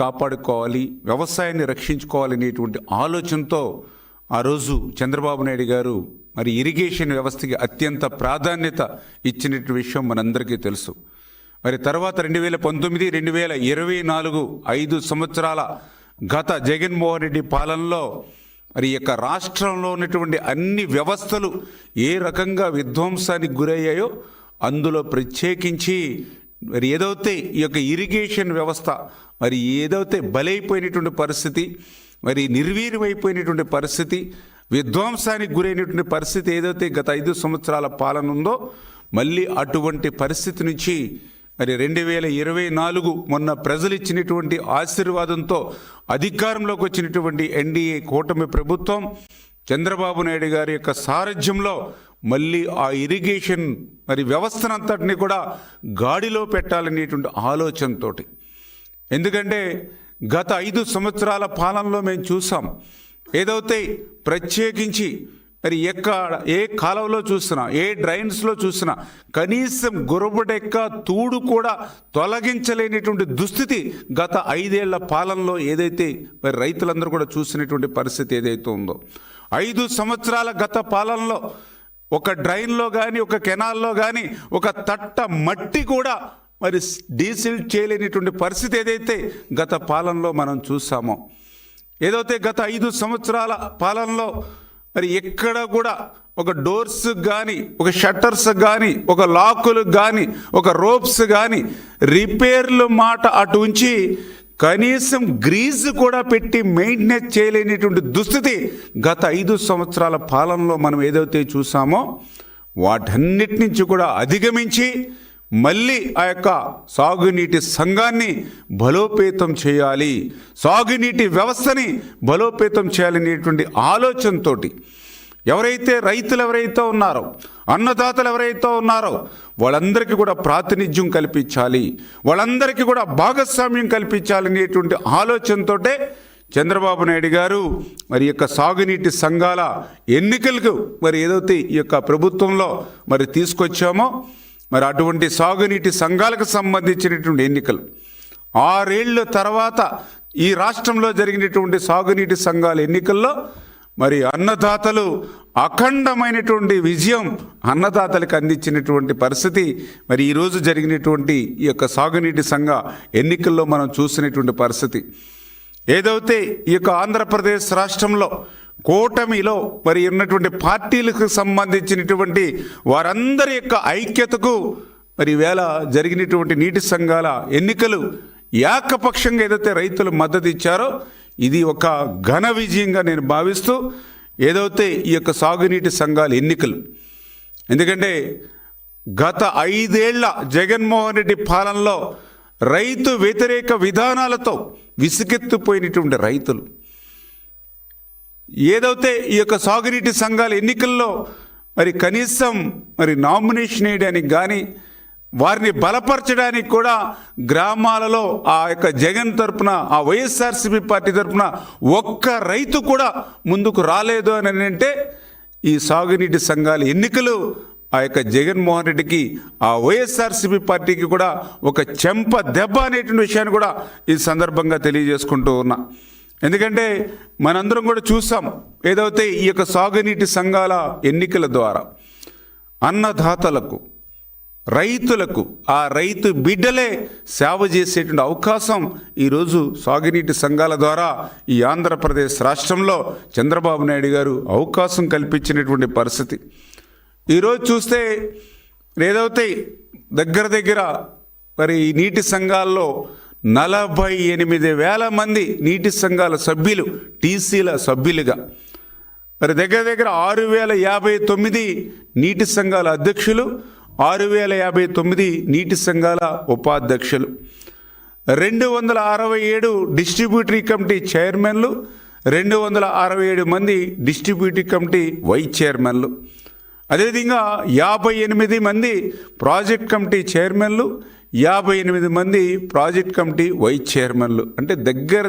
కాపాడుకోవాలి, వ్యవసాయాన్ని రక్షించుకోవాలనేటువంటి ఆలోచనతో ఆ రోజు చంద్రబాబు నాయుడు గారు మరి ఇరిగేషన్ వ్యవస్థకి అత్యంత ప్రాధాన్యత ఇచ్చినటువంటి విషయం మనందరికీ తెలుసు. మరి తర్వాత 2019, 2024 5 సంవత్సరాల గత జగన్మోహన్ రెడ్డి పాలనలో మరి యొక్క రాష్ట్రంలో ఉన్నటువంటి అన్ని వ్యవస్థలు ఏ రకంగా విధ్వంసానికి గురయ్యాయో అందులో ప్రత్యేకించి మరి ఏదైతే ఈ యొక్క ఇరిగేషన్ వ్యవస్థ మరి ఏదైతే బలైపోయినటువంటి పరిస్థితి, మరి నిర్వీర్యమైపోయినటువంటి పరిస్థితి, విధ్వంసానికి గురైనటువంటి పరిస్థితి ఏదైతే గత 5 సంవత్సరాల పాలన ఉందో మళ్ళీ అటువంటి పరిస్థితి నుంచి మరి 2024 మొన్న ప్రజలు ఇచ్చినటువంటి ఆశీర్వాదంతో అధికారంలోకి వచ్చినటువంటి ఎన్డీఏ కూటమి ప్రభుత్వం చంద్రబాబు నాయుడు గారి యొక్క సారథ్యంలో మళ్ళీ ఆ ఇరిగేషన్ మరి వ్యవస్థనంతటిని కూడా గాడిలో పెట్టాలనేటువంటి ఆలోచనతో. ఎందుకంటే గత 5 సంవత్సరాల పాలనలో మేము చూసాం ఏదైతే ప్రత్యేకించి మరి ఏ కాలంలో చూసినా, ఏ డ్రైన్స్లో చూసినా కనీసం గురబడెక్క తూడు కూడా తొలగించలేనిటువంటి దుస్థితి గత 5 ఏళ్ల పాలనలో ఏదైతే మరి రైతులందరూ కూడా చూసినటువంటి పరిస్థితి ఏదైతే ఉందో, 5 సంవత్సరాల గత పాలనలో ఒక డ్రైన్లో కానీ, ఒక కెనాల్లో కానీ ఒక తట్ట మట్టి కూడా మరి డీసిల్ చేయలేనిటువంటి పరిస్థితి ఏదైతే గత పాలనలో మనం చూసామో, ఏదైతే గత 5 సంవత్సరాల పాలనలో మరి ఎక్కడ కూడా ఒక డోర్స్ కానీ, ఒక షట్టర్స్ కానీ, ఒక లాకులు కానీ, ఒక రోప్స్ కానీ రిపేర్లు మాట అటు ఉంచి కనీసం గ్రీజ్ కూడా పెట్టి మెయింటెనెన్స్ చేయలేనిటువంటి దుస్థితి గత 5 సంవత్సరాల పాలనలో మనం ఏదైతే చూసామో వాటన్నిటి నుంచి కూడా అధిగమించి మళ్ళీ ఆ యొక్క సాగునీటి సంఘాన్ని బలోపేతం చేయాలి, సాగునీటి వ్యవస్థని బలోపేతం చేయాలనేటువంటి ఆలోచనతోటి రైతులు ఎవరైతే ఉన్నారో, అన్నదాతలు ఎవరైతే ఉన్నారో వాళ్ళందరికీ కూడా ప్రాతినిధ్యం కల్పించాలి, వాళ్ళందరికీ కూడా భాగస్వామ్యం కల్పించాలనేటువంటి ఆలోచనతోటే చంద్రబాబు నాయుడు గారు మరి యొక్క సాగునీటి సంఘాల ఎన్నికలకు మరి ఏదైతే ఈ యొక్క ప్రభుత్వంలో మరి తీసుకొచ్చామో మరి అటువంటి సాగునీటి సంఘాలకు సంబంధించినటువంటి ఎన్నికలు 6 ఏళ్ల తర్వాత ఈ రాష్ట్రంలో జరిగినటువంటి సాగునీటి సంఘాల ఎన్నికల్లో మరి అన్నదాతలు అఖండమైనటువంటి విజయం అన్నదాతలకు అందించినటువంటి పరిస్థితి మరి ఈరోజు జరిగినటువంటి ఈ యొక్క సాగునీటి సంఘ ఎన్నికల్లో మనం చూసినటువంటి పరిస్థితి. ఏదైతే ఈ యొక్క ఆంధ్రప్రదేశ్ రాష్ట్రంలో కూటమిలో మరి ఉన్నటువంటి పార్టీలకు సంబంధించినటువంటి వారందరి యొక్క ఐక్యతకు మరి వేళ జరిగినటువంటి నీటి సంఘాల ఎన్నికలు ఏకపక్షంగా ఏదైతే రైతులు మద్దతు ఇచ్చారో ఇది ఒక ఘన విజయంగా నేను భావిస్తూ ఏదైతే ఈ యొక్క సాగునీటి సంఘాల ఎన్నికలు, ఎందుకంటే గత 5 ఏళ్ల జగన్మోహన్ రెడ్డి పాలనలో రైతు వ్యతిరేక విధానాలతో విసుగెత్తిపోయినటువంటి రైతులు ఏదైతే ఈ యొక్క సాగునీటి సంఘాల ఎన్నికల్లో మరి కనీసం మరి నామినేషన్ వేయడానికి కానీ, వారిని బలపరచడానికి కూడా గ్రామాలలో ఆ యొక్క జగన్ తరపున, ఆ వైఎస్ఆర్సీపీ పార్టీ తరపున ఒక్క రైతు కూడా ముందుకు రాలేదు అని అంటే ఈ సాగునీటి సంఘాల ఎన్నికలు ఆ యొక్క జగన్మోహన్ రెడ్డికి, ఆ వైఎస్ఆర్సీపీ పార్టీకి కూడా ఒక చెంప దెబ్బ అనేటువంటి విషయాన్ని కూడా ఈ సందర్భంగా తెలియజేసుకుంటూ ఉన్నా. ఎందుకంటే మనందరం కూడా చూసాం ఏదైతే ఈ యొక్క సాగునీటి సంఘాల ఎన్నికల ద్వారా అన్నదాతలకు, రైతులకు, ఆ రైతు బిడ్డలే సేవ చేసేటువంటి అవకాశం ఈరోజు సాగునీటి సంఘాల ద్వారా ఈ ఆంధ్రప్రదేశ్ రాష్ట్రంలో చంద్రబాబు నాయుడు గారు అవకాశం కల్పించినటువంటి పరిస్థితి. ఈరోజు చూస్తే ఏదైతే దగ్గర మరి ఈ నీటి సంఘాల్లో 48,000 మంది నీటి సంఘాల సభ్యులు, టీసీల సభ్యులుగా, మరి దగ్గర 6,059 నీటి సంఘాల అధ్యక్షులు, 6,059 నీటి సంఘాల ఉపాధ్యక్షులు, 267 డిస్ట్రిబ్యూటరీ కమిటీ చైర్మన్లు, 267 మంది డిస్ట్రిబ్యూటరీ కమిటీ వైస్ చైర్మన్లు, అదేవిధంగా 58 మంది ప్రాజెక్ట్ కమిటీ చైర్మన్లు, 58 మంది ప్రాజెక్ట్ కమిటీ వైస్ చైర్మన్లు. అంటే దగ్గర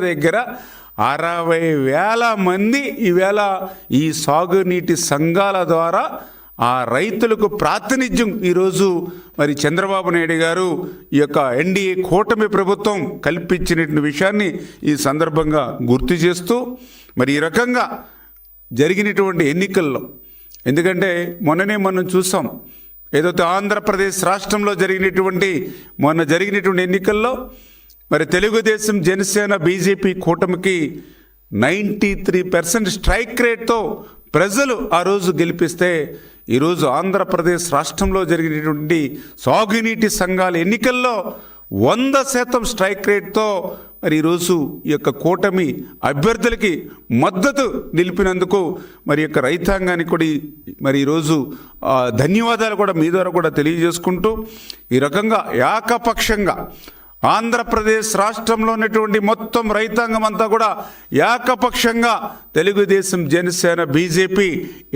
60,000 మంది ఈవేళ ఈ సాగునీటి సంఘాల ద్వారా ఆ రైతులకు ప్రాతినిధ్యం ఈరోజు మరి చంద్రబాబు నాయుడు గారు ఈ యొక్క ఎన్డీఏ కూటమి ప్రభుత్వం కల్పించినటువంటి విషయాన్ని ఈ సందర్భంగా గుర్తు చేస్తూ మరి ఈ రకంగా జరిగినటువంటి ఎన్నికల్లో, ఎందుకంటే మొన్ననే మనం చూసాం ఏదైతే ఆంధ్రప్రదేశ్ రాష్ట్రంలో మొన్న జరిగినటువంటి ఎన్నికల్లో మరి తెలుగుదేశం, జనసేన, బీజేపీ కూటమికి 93% స్ట్రైక్ రేట్తో ప్రజలు ఆ రోజు గెలిపిస్తే, ఈరోజు ఆంధ్రప్రదేశ్ రాష్ట్రంలో జరిగినటువంటి సాగునీటి సంఘాల ఎన్నికల్లో 100% స్ట్రైక్ రేట్తో మరి ఈరోజు ఈ యొక్క కూటమి అభ్యర్థులకి మద్దతు నిలిపినందుకు మరి యొక్క రైతాంగానికి కూడా మరి ఈరోజు ధన్యవాదాలు కూడా మీ ద్వారా కూడా తెలియజేసుకుంటూ, ఈ రకంగా ఏకపక్షంగా ఆంధ్రప్రదేశ్ రాష్ట్రంలో ఉన్నటువంటి మొత్తం రైతాంగం అంతా కూడా ఏకపక్షంగా తెలుగుదేశం, జనసేన, బీజేపీ,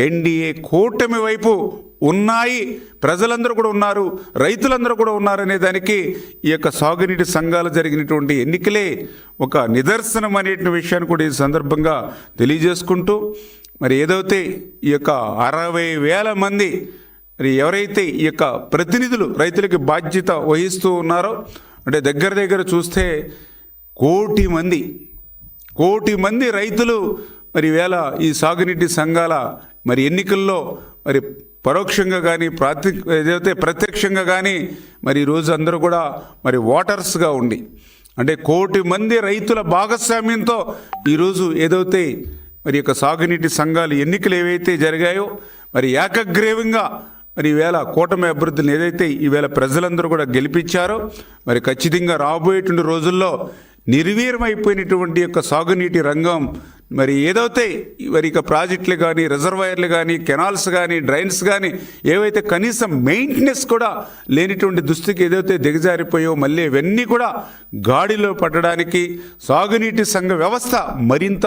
ఎన్డీఏ కూటమి వైపు ఉన్నాయి. ప్రజలందరూ కూడా ఉన్నారు, రైతులందరూ కూడా ఉన్నారనే దానికి ఈ యొక్క సాగునీటి సంఘాలు జరిగినటువంటి ఎన్నికలే ఒక నిదర్శనం అనే విషయాన్ని కూడా ఈ సందర్భంగా తెలియజేసుకుంటూ, మరి ఏదైతే ఈ యొక్క 60,000 మంది మరి ఎవరైతే ఈ యొక్క ప్రతినిధులు రైతులకి బాధ్యత వహిస్తూ ఉన్నారో, అంటే దగ్గర చూస్తే 1,00,00,000 మంది రైతులు మరి వేళ ఈ సాగునీటి సంఘాల మరి ఎన్నికల్లో మరి పరోక్షంగా కానీ ఏదైతే ప్రత్యక్షంగా కానీ మరి ఈరోజు అందరూ కూడా మరి ఓటర్స్గా ఉండి, అంటే 1,00,00,000 మంది రైతుల భాగస్వామ్యంతో ఈరోజు ఏదైతే మరి యొక్క సాగునీటి సంఘాలు ఎన్నికలు ఏవైతే జరిగాయో మరి ఏకగ్రీవంగా మరి ఈవేళ కూటమి అభ్యర్థులను ఏదైతే ఈవేళ ప్రజలందరూ కూడా గెలిపించారో, మరి ఖచ్చితంగా రాబోయేటువంటి రోజుల్లో నిర్వీర్యమైపోయినటువంటి యొక్క సాగునీటి రంగం మరి ఏదైతే మరి ఇక ప్రాజెక్టులు కానీ, రిజర్వాయర్లు కానీ, కెనాల్స్ కానీ, డ్రైన్స్ కానీ ఏవైతే కనీసం మెయింటెనెన్స్ కూడా లేనిటువంటి దుస్థితికి ఏదైతే దిగజారిపోయో మళ్ళీ ఇవన్నీ కూడా గాడిలో పట్టడానికి, సాగునీటి సంఘ వ్యవస్థ మరింత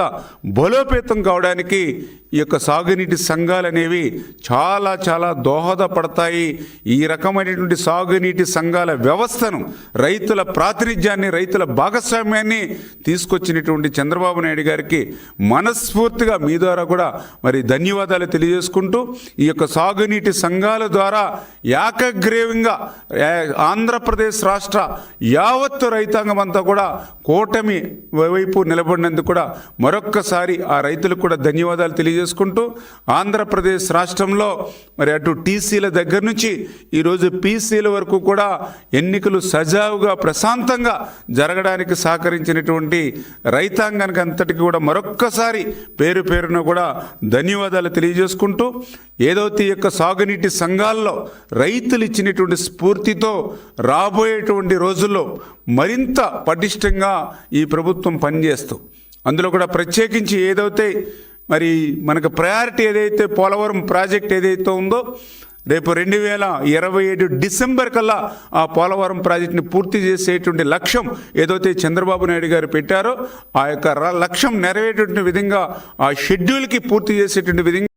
బలోపేతం కావడానికి ఈ యొక్క సాగునీటి సంఘాలు అనేవి చాలా దోహదపడతాయి. ఈ రకమైనటువంటి సాగునీటి సంఘాల వ్యవస్థను, రైతుల ప్రాతినిధ్యాన్ని, రైతుల భాగస్వామ్యాన్ని తీసుకొచ్చినటువంటి చంద్రబాబు నాయుడు గారికి మనస్ఫూర్తిగా మీ ద్వారా కూడా మరి ధన్యవాదాలు తెలియజేసుకుంటూ, ఈ యొక్క సాగునీటి సంఘాల ద్వారా ఏకగ్రీవంగా ఆంధ్రప్రదేశ్ రాష్ట్ర యావత్తు రైతాంగం అంతా కూడా కూటమి వైపు నిలబడినందుకు కూడా మరొక్కసారి ఆ రైతులకు కూడా ధన్యవాదాలు తెలియజేసుకుంటూ, ఆంధ్రప్రదేశ్ రాష్ట్రంలో మరి అటు టీసీల దగ్గర నుంచి ఈరోజు పీసీల వరకు కూడా ఎన్నికలు సజావుగా ప్రశాంతంగా జరగడానికి సహకరించినటువంటి రైతాంగానికి అంతటికి కూడా మరొక్కసారి పేరున కూడా ధన్యవాదాలు తెలియజేసుకుంటూ, ఏదైతే ఈ యొక్క సాగునీటి సంఘాల్లో రైతులు ఇచ్చినటువంటి స్ఫూర్తితో రాబోయేటువంటి రోజుల్లో మరింత పటిష్టంగా ఈ ప్రభుత్వం పనిచేస్తూ, అందులో కూడా ప్రత్యేకించి ఏదైతే మరి మనకు ప్రయారిటీ ఏదైతే పోలవరం ప్రాజెక్ట్ ఏదైతే ఉందో, రేపు 2027 డిసెంబర్ కల్లా ఆ పోలవరం ప్రాజెక్టుని పూర్తి చేసేటువంటి లక్ష్యం ఏదైతే చంద్రబాబు నాయుడు గారు పెట్టారో, ఆ యొక్క లక్ష్యం నెరవేరేటువంటి విధంగా, ఆ షెడ్యూల్కి పూర్తి చేసేటువంటి విధంగా